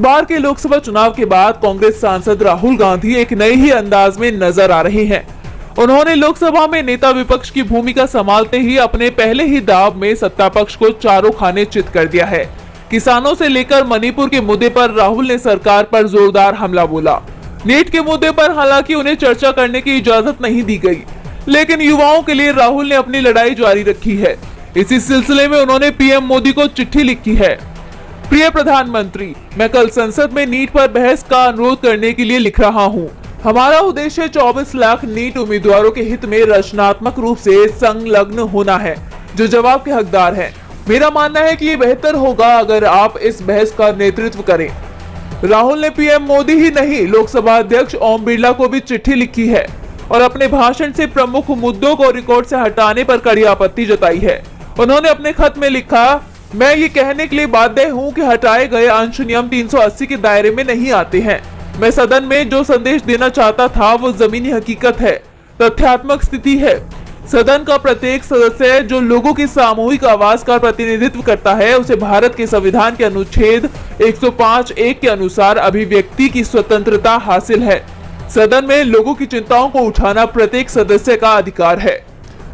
बार के लोकसभा चुनाव के बाद कांग्रेस सांसद राहुल गांधी एक नए ही अंदाज में नजर आ रहे हैं। उन्होंने लोकसभा में नेता विपक्ष की भूमिका संभालते ही अपने पहले ही दाव में सत्ता पक्ष को चारों खाने चित कर दिया है। किसानों से लेकर मणिपुर के मुद्दे पर राहुल ने सरकार पर जोरदार हमला बोला। नीट के मुद्दे पर हालांकि उन्हें चर्चा करने की इजाजत नहीं दी गई, लेकिन युवाओं के लिए राहुल ने अपनी लड़ाई जारी रखी है। इसी सिलसिले में उन्होंने पीएम मोदी को चिट्ठी लिखी है। प्रिय प्रधानमंत्री, मैं कल संसद में नीट पर बहस का अनुरोध करने के लिए लिख रहा हूं। हमारा उद्देश्य 24 लाख नीट उम्मीदवारों के हित में रचनात्मक रूप से संलग्न होना है, जो जवाब के हकदार हैं। मेरा मानना है कि ये बेहतर होगा अगर आप इस बहस का नेतृत्व करें। राहुल ने पीएम मोदी ही नहीं, लोकसभा अध्यक्ष ओम बिरला को भी चिट्ठी लिखी है और अपने भाषण से प्रमुख मुद्दों को रिकॉर्ड से हटाने पर कड़ी आपत्ति जताई है। उन्होंने अपने खत में लिखा, मैं ये कहने के लिए बाध्य हूं कि हटाए गए अंश नियम 380 के दायरे में नहीं आते हैं। मैं सदन में जो संदेश देना चाहता था वो जमीनी हकीकत है, तथ्यात्मक स्थिति है। सदन का प्रत्येक सदस्य जो लोगों की सामूहिक आवाज का प्रतिनिधित्व करता है, उसे भारत के संविधान के अनुच्छेद 105(1) के अनुसार अभिव्यक्ति की स्वतंत्रता हासिल है। सदन में लोगों की चिंताओं को उठाना प्रत्येक सदस्य का अधिकार है।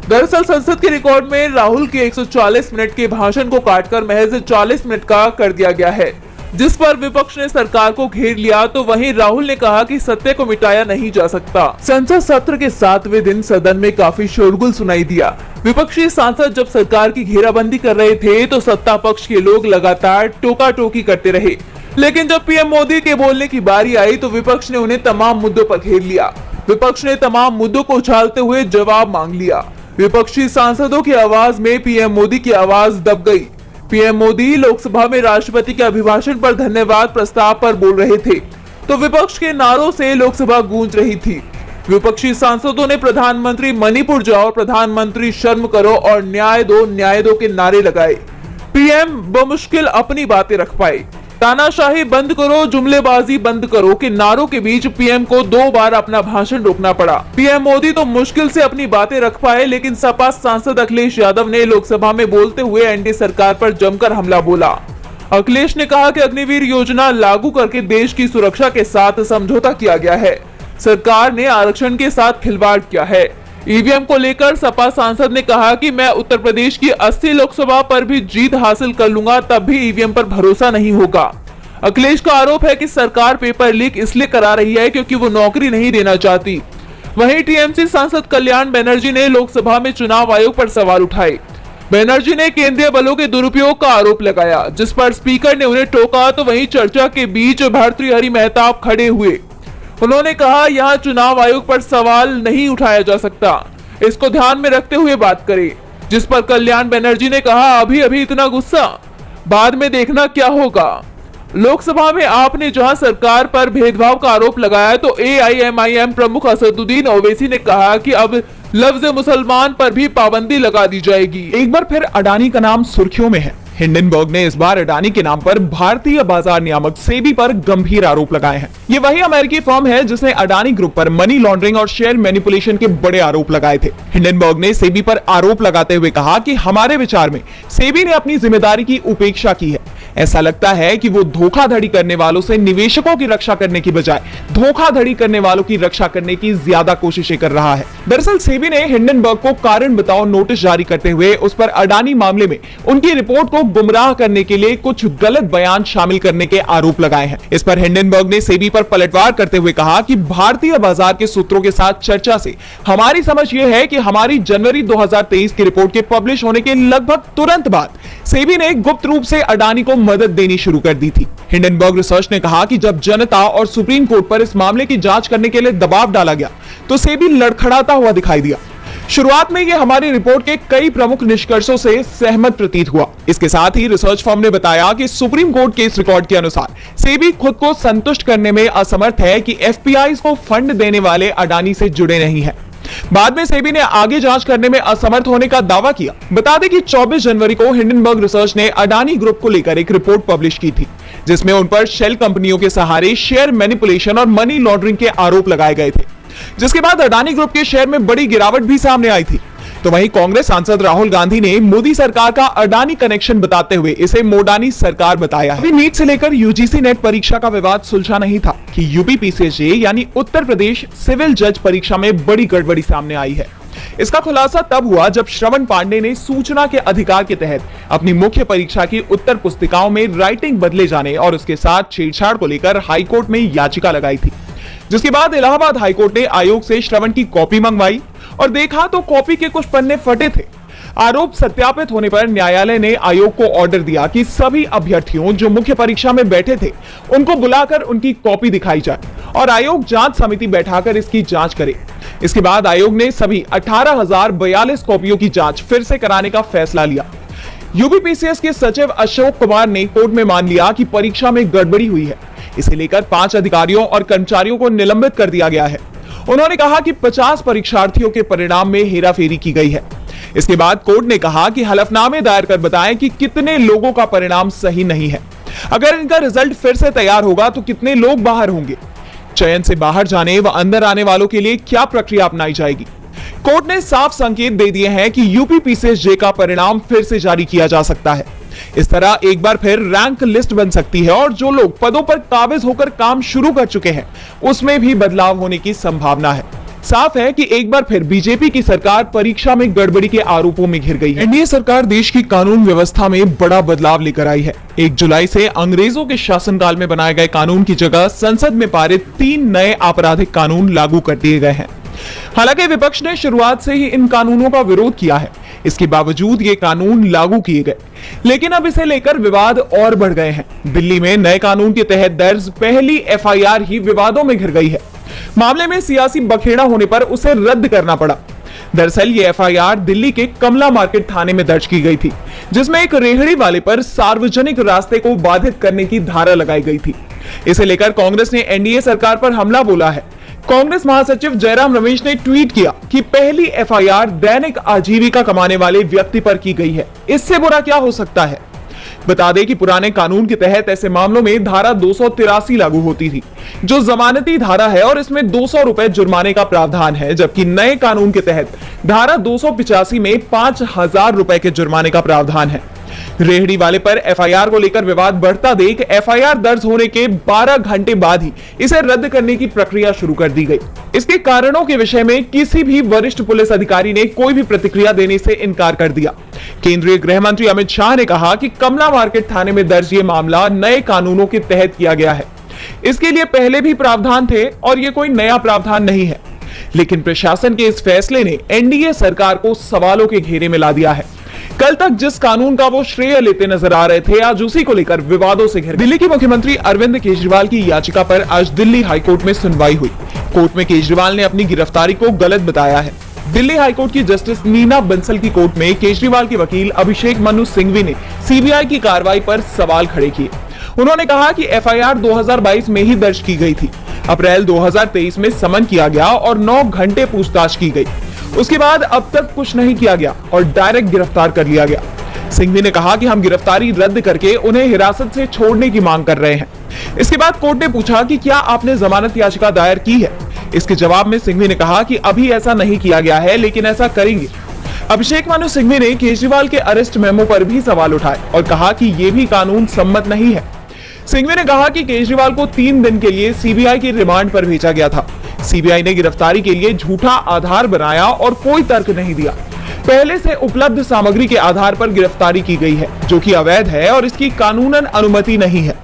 दरअसल संसद के रिकॉर्ड में राहुल के 140 मिनट के भाषण को काटकर महज 40 मिनट का कर दिया गया है, जिस पर विपक्ष ने सरकार को घेर लिया। तो वहीं राहुल ने कहा कि सत्य को मिटाया नहीं जा सकता। संसद सत्र के 7वें दिन सदन में काफी शोरगुल सुनाई दिया। विपक्षी सांसद जब सरकार की घेराबंदी कर रहे थे तो सत्ता पक्ष के लोग लगातार टोका टोकी करते रहे, लेकिन जब पीएम मोदी के बोलने की बारी आई तो विपक्ष ने उन्हें तमाम मुद्दों पर घेर लिया। विपक्ष ने तमाम मुद्दों को उछालते हुए जवाब मांग लिया। विपक्षी सांसदों की आवाज में पीएम मोदी की आवाज दब गई। पीएम मोदी लोकसभा में राष्ट्रपति के अभिभाषण पर धन्यवाद प्रस्ताव पर बोल रहे थे तो विपक्ष के नारों से लोकसभा गूंज रही थी। विपक्षी सांसदों ने प्रधानमंत्री मणिपुर जाओ, प्रधानमंत्री शर्म करो और न्याय दो के नारे लगाए। पीएम बमुश्किल अपनी बातें रख पाए। तानाशाही बंद करो, जुमलेबाजी बंद करो के नारों के बीच पीएम को 2 बार अपना भाषण रोकना पड़ा। पीएम मोदी तो मुश्किल से अपनी बातें रख पाए, लेकिन सपा सांसद अखिलेश यादव ने लोकसभा में बोलते हुए एनडीए सरकार पर जमकर हमला बोला। अखिलेश ने कहा कि अग्निवीर योजना लागू करके देश की सुरक्षा के साथ समझौता किया गया है। सरकार ने आरक्षण के साथ खिलवाड़ किया है। ईवीएम को लेकर सपा सांसद ने कहा कि मैं उत्तर प्रदेश की 80 लोकसभा पर भी जीत हासिल कर लूंगा, तब भी ईवीएम पर भरोसा नहीं होगा। अखिलेश का आरोप है कि सरकार पेपर लीक इसलिए करा रही है क्योंकि वो नौकरी नहीं देना चाहती। वहीं टीएमसी सांसद कल्याण बनर्जी ने लोकसभा में चुनाव आयोग पर सवाल उठाए। बनर्जी ने केंद्रीय बलों के दुरुपयोग का आरोप लगाया, जिस पर स्पीकर ने उन्हें टोका। तो वहीं चर्चा के बीच भर्तृहरि मेहताब खड़े हुए। उन्होंने कहा, यहाँ चुनाव आयोग पर सवाल नहीं उठाया जा सकता, इसको ध्यान में रखते हुए बात करें। जिस पर कल्याण बनर्जी ने कहा, अभी अभी इतना गुस्सा, बाद में देखना क्या होगा। लोकसभा में आपने जहां सरकार पर भेदभाव का आरोप लगाया तो एआईएमआईएम प्रमुख असदुद्दीन ओवैसी ने कहा कि अब लफ्ज मुसलमान पर भी पाबंदी लगा दी जाएगी। एक बार फिर अडानी का नाम सुर्खियों में है। हिंडनबर्ग ने इस बार अडानी के नाम पर भारतीय बाजार नियामक सेबी पर गंभीर आरोप लगाए हैं। ये वही अमेरिकी फर्म है जिसने अडानी ग्रुप पर मनी लॉन्ड्रिंग और शेयर मैनिपुलेशन के बड़े आरोप लगाए थे। हिंडनबर्ग ने सेबी पर आरोप लगाते हुए कहा कि हमारे विचार में सेबी ने अपनी जिम्मेदारी की उपेक्षा की है। ऐसा लगता है कि वो धोखाधड़ी करने वालों से निवेशकों की रक्षा करने की बजाय धोखाधड़ी करने वालों की रक्षा करने की ज्यादा कोशिशें कर रहा है। दरअसल सेबी ने हिंडनबर्ग को कारण बताओ नोटिस जारी करते हुए उस पर अडानी मामले में उनकी रिपोर्ट को गुमराह करने के लिए कुछ गलत बयान शामिल करने के आरोप लगाए हैं। इस पर हिंडनबर्ग ने सेबी पर पलटवार करते हुए कहा कि भारतीय बाजार के सूत्रों के साथ चर्चा से हमारी समझ यह है कि हमारी जनवरी 2023 की रिपोर्ट के पब्लिश होने के लगभग तुरंत बाद सेबी ने गुप्त रूप से अडानी को मदद देनी शुरू कर दी थी। हिंडनबर्ग रिसर्च ने कहा कि जब जनता और सुप्रीम कोर्ट पर इस मामले की जांच करने के लिए दबाव डाला गया तो सेबी लड़खड़ाता हुआ दिखाई दिया। शुरुआत में यह हमारी रिपोर्ट के कई प्रमुख निष्कर्षों से सहमत प्रतीत हुआ। इसके साथ ही रिसर्च फर्म ने बताया कि सुप्रीम कोर्ट के इस रिकॉर्ड के अनुसार सेबी खुद को संतुष्ट करने में असमर्थ है कि एफपीआईज को फंड देने वाले अडानी से जुड़े नहीं है। बाद में सेबी ने आगे जांच करने में असमर्थ होने का दावा किया। बता दें कि 24 जनवरी को हिंडनबर्ग रिसर्च ने अडानी ग्रुप को लेकर एक रिपोर्ट पब्लिश की थी, जिसमें उन पर शेल कंपनियों के सहारे शेयर मैनिपुलेशन और मनी लॉन्ड्रिंग के आरोप लगाए गए थे, जिसके बाद अडानी ग्रुप के शेयर में बड़ी गिरावट भी सामने आई थी। तो वहीं कांग्रेस सांसद राहुल गांधी ने मोदी सरकार का अडानी कनेक्शन बताते हुए इसे मोडानी सरकार बताया है। अभी नीट से लेकर यूजीसी नेट परीक्षा का विवाद सुलझा नहीं था कि यूपी पीसीएसजे यानी उत्तर प्रदेश सिविल जज परीक्षा में बड़ी गड़बड़ी सामने आई है। इसका खुलासा तब हुआ जब श्रवण पांडे ने सूचना के अधिकार के तहत अपनी मुख्य परीक्षा की उत्तर पुस्तिकाओं में राइटिंग बदले जाने और उसके साथ छेड़छाड़ को लेकर हाईकोर्ट में याचिका लगाई थी, जिसके बाद इलाहाबाद हाईकोर्ट ने आयोग से श्रवण की कॉपी मंगवाई और देखा तो कॉपी के कुछ पन्ने फटे थे। आरोप सत्यापित होने पर न्यायालय ने आयोग को ऑर्डर दिया कि सभी अभ्यर्थियों जो मुख्य परीक्षा में बैठे थे उनको बुलाकर उनकी कॉपी दिखाई जाए और आयोग जांच समिति बैठाकर इसकी जांच करे। इसके बाद आयोग ने सभी 18,042 कॉपियों की जांच फिर से कराने का फैसला लिया। यूपीपीसीएस के सचिव अशोक कुमार ने कोर्ट में मान लिया कि परीक्षा में गड़बड़ी हुई है। इसे लेकर 5 अधिकारियों और कर्मचारियों को निलंबित कर दिया गया है। उन्होंने कहा कि 50 परीक्षार्थियों के परिणाम में हेराफेरी की गई है। इसके बाद कोर्ट ने कहा कि हलफनामे दायर कर बताएं कि कितने लोगों का परिणाम सही नहीं है, अगर इनका रिजल्ट फिर से तैयार होगा तो कितने लोग बाहर होंगे, चयन से बाहर जाने व अंदर आने वालों के लिए क्या प्रक्रिया अपनाई जाएगी। कोर्ट ने साफ संकेत दे दिए हैं कि यूपी पीसीएसजे का परिणाम फिर से जारी किया जा सकता है। इस तरह एक बार फिर रैंक लिस्ट बन सकती है और जो लोग पदों पर काबिज होकर काम शुरू कर चुके हैं उसमें भी बदलाव होने की संभावना है। साफ है कि एक बार फिर बीजेपी की सरकार परीक्षा में गड़बड़ी के आरोपों में घिर गई है। एनडीए सरकार देश की कानून व्यवस्था में बड़ा बदलाव लेकर आई है। 1 जुलाई से अंग्रेजों के शासनकाल में बनाए गए कानून की जगह संसद में पारित 3 नए आपराधिक कानून लागू कर दिए गए हैं। हालांकि विपक्ष ने शुरुआत से ही इन कानूनों का विरोध किया है, इसके बावजूद ये कानून लागू किए गए, लेकिन अब इसे लेकर विवाद और बढ़ गए हैं। दिल्ली में नए कानून के तहत दर्ज पहली एफआईआर ही विवादों में घिर गई है। मामले में सियासी बखेड़ा होने पर उसे रद्द करना पड़ा। दरअसल ये एफआईआर दिल्ली के कमला मार्केट थाने में दर्ज की गई थी, जिसमें एक रेहड़ी वाले पर सार्वजनिक रास्ते को बाधित करने की धारा लगाई गई थी। इसे लेकर कांग्रेस ने एनडीए सरकार पर हमला बोला है। कांग्रेस महासचिव जयराम रमेश ने ट्वीट किया कि पहली एफआईआर दैनिक आजीविका कमाने वाले व्यक्ति पर की गई है, इससे बुरा क्या हो सकता है। बता दें कि पुराने कानून के तहत ऐसे मामलों में धारा 283 लागू होती थी, जो जमानती धारा है और इसमें 200 रुपए जुर्माने का प्रावधान है, जबकि नए कानून के तहत धारा 285 में 5,000 रुपए के जुर्माने का प्रावधान है। रेहड़ी वाले पर एफआईआर को लेकर विवाद बढ़ता देख एफआईआर दर्ज होने के 12 घंटे बाद ही इसे रद्द करने की प्रक्रिया शुरू कर दी गई। इसके कारणों के विषय में किसी भी वरिष्ठ पुलिस अधिकारी ने कोई भी प्रतिक्रिया देने से इनकार कर दिया। केंद्रीय गृह मंत्री अमित शाह ने कहा कि कमला मार्केट थाने में दर्ज ये मामला नए कानूनों के तहत किया गया है। इसके लिए पहले भी प्रावधान थे और ये कोई नया प्रावधान नहीं है, लेकिन प्रशासन के इस फैसले ने एनडीए सरकार को सवालों के घेरे में ला दिया है। कल तक जिस कानून का वो श्रेय लेते नजर आ रहे थे, आज उसी को लेकर विवादों से घिर। दिल्ली के मुख्यमंत्री अरविंद केजरीवाल की याचिका पर आज दिल्ली हाईकोर्ट में सुनवाई हुई। कोर्ट में केजरीवाल ने अपनी गिरफ्तारी को गलत बताया है। दिल्ली हाईकोर्ट की जस्टिस नीना बंसल की कोर्ट में केजरीवाल के वकील अभिषेक मनु सिंघवी ने सीबीआई की कार्रवाई पर सवाल खड़े किए। उन्होंने कहा कि एफआईआर 2022 में ही दर्ज की गई थी। अप्रैल 2023 में समन किया गया और 9 घंटे पूछताछ की गई। उसके बाद अब तक कुछ नहीं किया गया और डायरेक्ट गिरफ्तार कर लिया गया। सिंघवी ने कहा कि हम गिरफ्तारी रद्द करके उन्हें हिरासत से छोड़ने की मांग कर रहे हैं। इसके बाद कोर्ट ने पूछा कि क्या आपने जमानत याचिका दायर की है। इसके जवाब में सिंघवी ने कहा कि अभी ऐसा नहीं किया गया है, लेकिन ऐसा करेंगे। अभिषेक मनु सिंघवी ने केजरीवाल के अरेस्ट मेमो पर भी सवाल उठाए और कहा कि ये भी कानून सम्मत नहीं है। सिंघवी ने कहा कि केजरीवाल को 3 दिन के लिए सीबीआई की रिमांड पर भेजा गया था। सीबीआई ने गिरफ्तारी के लिए झूठा आधार बनाया और कोई तर्क नहीं दिया। पहले से उपलब्ध सामग्री के आधार पर गिरफ्तारी की गई है, जो कि अवैध है और इसकी कानूनन अनुमति नहीं है।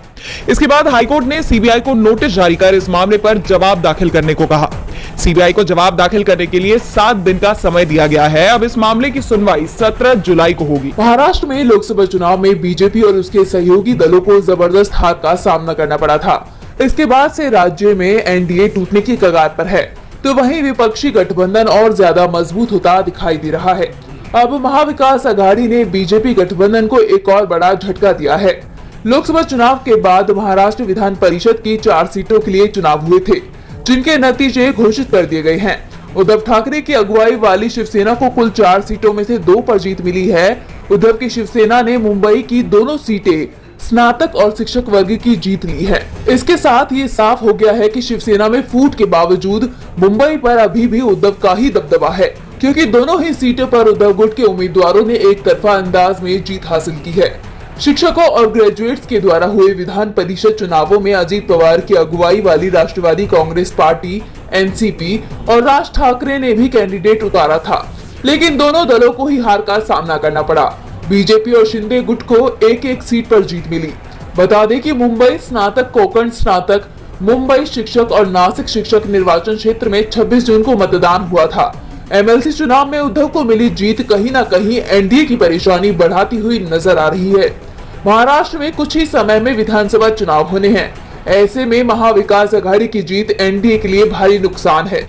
इसके बाद हाईकोर्ट ने सीबीआई को नोटिस जारी कर इस मामले पर जवाब दाखिल करने को कहा। सीबीआई को जवाब दाखिल करने के लिए 7 दिन का समय दिया गया है। अब इस मामले की सुनवाई 17 जुलाई को होगी। महाराष्ट्र में लोकसभा चुनाव में बीजेपी और उसके सहयोगी दलों को जबरदस्त हार का सामना करना पड़ा था। इसके बाद से राज्य में एनडीए टूटने की कगार पर है, तो वहीं विपक्षी गठबंधन और ज्यादा मजबूत होता दिखाई दे रहा है। अब महाविकास आघाड़ी ने बीजेपी गठबंधन को एक और बड़ा झटका दिया है। लोकसभा चुनाव के बाद महाराष्ट्र विधान परिषद की 4 सीटों के लिए चुनाव हुए थे, जिनके नतीजे घोषित कर दिए गए हैं। उद्धव ठाकरे की अगुवाई वाली शिवसेना को कुल 4 सीटों में से 2 पर जीत मिली है। उद्धव की शिवसेना ने मुंबई की दोनों सीटें, स्नातक और शिक्षक वर्ग की जीत ली है। इसके साथ ये साफ हो गया है कि शिवसेना में फूट के बावजूद मुंबई पर अभी भी उद्धव का ही दबदबा है, क्योंकि दोनों ही सीटों पर उद्धव गुट के उम्मीदवारों ने एक तरफा अंदाज में जीत हासिल की है। शिक्षकों और ग्रेजुएट्स के द्वारा हुए विधान परिषद चुनावों में अजीत पवार की अगुवाई वाली राष्ट्रवादी कांग्रेस पार्टी एनसीपी और राज ठाकरे ने भी कैंडिडेट उतारा था, लेकिन दोनों दलों को ही हार का सामना करना पड़ा। बीजेपी और शिंदे गुट को एक एक सीट पर जीत मिली। बता दें कि मुंबई स्नातक, कोंकण स्नातक, मुंबई शिक्षक और नासिक शिक्षक निर्वाचन क्षेत्र में 26 जून को मतदान हुआ था। एमएलसी चुनाव में उद्धव को मिली जीत कहीं न कहीं एनडीए की परेशानी बढ़ाती हुई नजर आ रही है। महाराष्ट्र में कुछ ही समय में विधानसभा चुनाव होने हैं। ऐसे में महाविकास अघाड़ी की जीत एनडीए के लिए भारी नुकसान है।